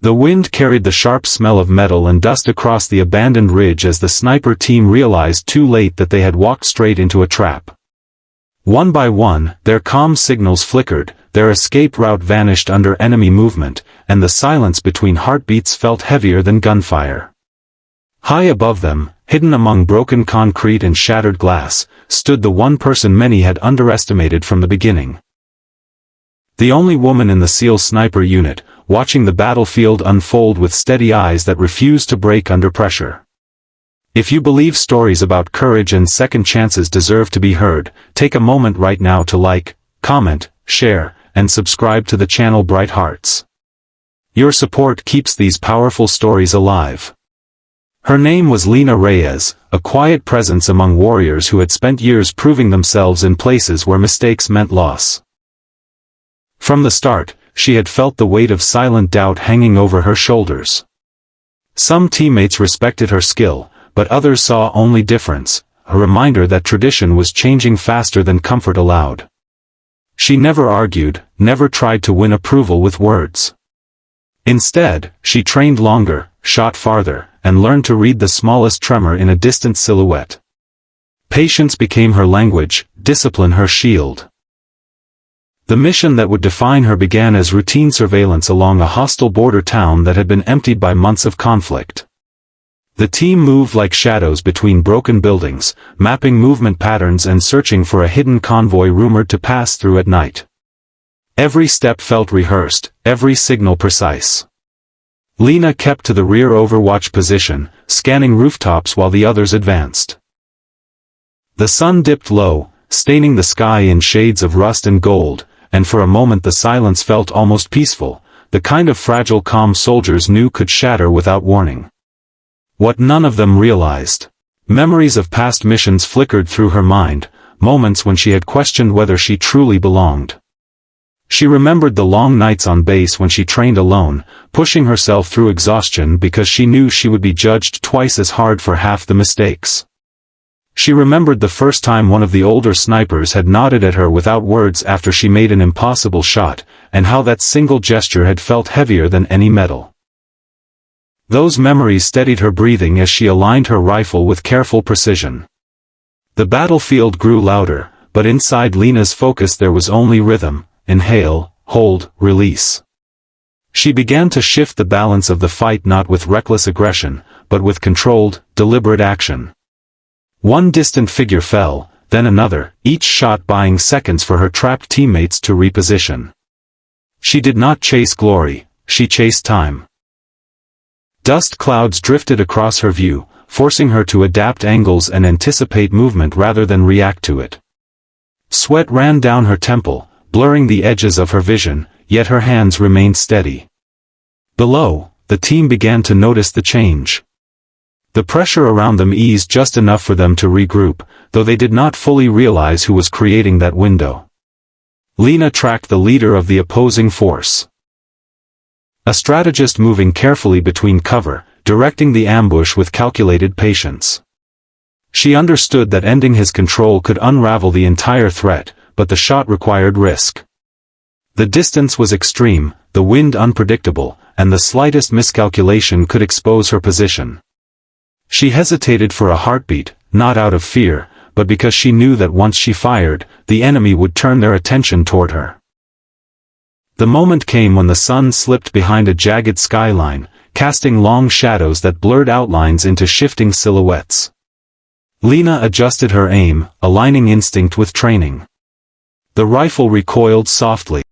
The wind carried the sharp smell of metal and dust across the abandoned ridge as the sniper team realized too late that they had walked straight into a trap. One by one, their comm signals flickered, their escape route vanished under enemy movement, and the silence between heartbeats felt heavier than gunfire. High above them, hidden among broken concrete and shattered glass, stood the one person many had underestimated from the beginning. The only woman in the SEAL sniper unit, watching the battlefield unfold with steady eyes that refused to break under pressure. If you believe stories about courage and second chances deserve to be heard, take a moment right now to like, comment, share, and subscribe to the channel Bright Hearts. Your support keeps these powerful stories alive. Her name was Lena Reyes, a quiet presence among warriors who had spent years proving themselves in places where mistakes meant loss. From the start, she had felt the weight of silent doubt hanging over her shoulders. Some teammates respected her skill, but others saw only difference, a reminder that tradition was changing faster than comfort allowed. She never argued, never tried to win approval with words. Instead, she trained longer, shot farther, and learned to read the smallest tremor in a distant silhouette. Patience became her language, discipline her shield. The mission that would define her began as routine surveillance along a hostile border town that had been emptied by months of conflict. The team moved like shadows between broken buildings, mapping movement patterns and searching for a hidden convoy rumored to pass through at night. Every step felt rehearsed, every signal precise. Lena kept to the rear overwatch position, scanning rooftops while the others advanced. The sun dipped low, staining the sky in shades of rust and gold, and for a moment the silence felt almost peaceful, the kind of fragile calm soldiers knew could shatter without warning. What none of them realized. Memories of past missions flickered through her mind, moments when she had questioned whether she truly belonged. She remembered the long nights on base when she trained alone, pushing herself through exhaustion because she knew she would be judged twice as hard for half the mistakes. She remembered the first time one of the older snipers had nodded at her without words after she made an impossible shot, and how that single gesture had felt heavier than any medal. Those memories steadied her breathing as she aligned her rifle with careful precision. The battlefield grew louder, but inside Lena's focus there was only rhythm: inhale, hold, release. She began to shift the balance of the fight not with reckless aggression, but with controlled, deliberate action. One distant figure fell, then another, each shot buying seconds for her trapped teammates to reposition. She did not chase glory, she chased time. Dust clouds drifted across her view, forcing her to adapt angles and anticipate movement rather than react to it. Sweat ran down her temple, blurring the edges of her vision, yet her hands remained steady. Below, the team began to notice the change. The pressure around them eased just enough for them to regroup, though they did not fully realize who was creating that window. Lena tracked the leader of the opposing force. A strategist moving carefully between cover, directing the ambush with calculated patience. She understood that ending his control could unravel the entire threat, but the shot required risk. The distance was extreme, the wind unpredictable, and the slightest miscalculation could expose her position. She hesitated for a heartbeat, not out of fear, but because she knew that once she fired, the enemy would turn their attention toward her. The moment came when the sun slipped behind a jagged skyline, casting long shadows that blurred outlines into shifting silhouettes. Lena adjusted her aim, aligning instinct with training. The rifle recoiled softly.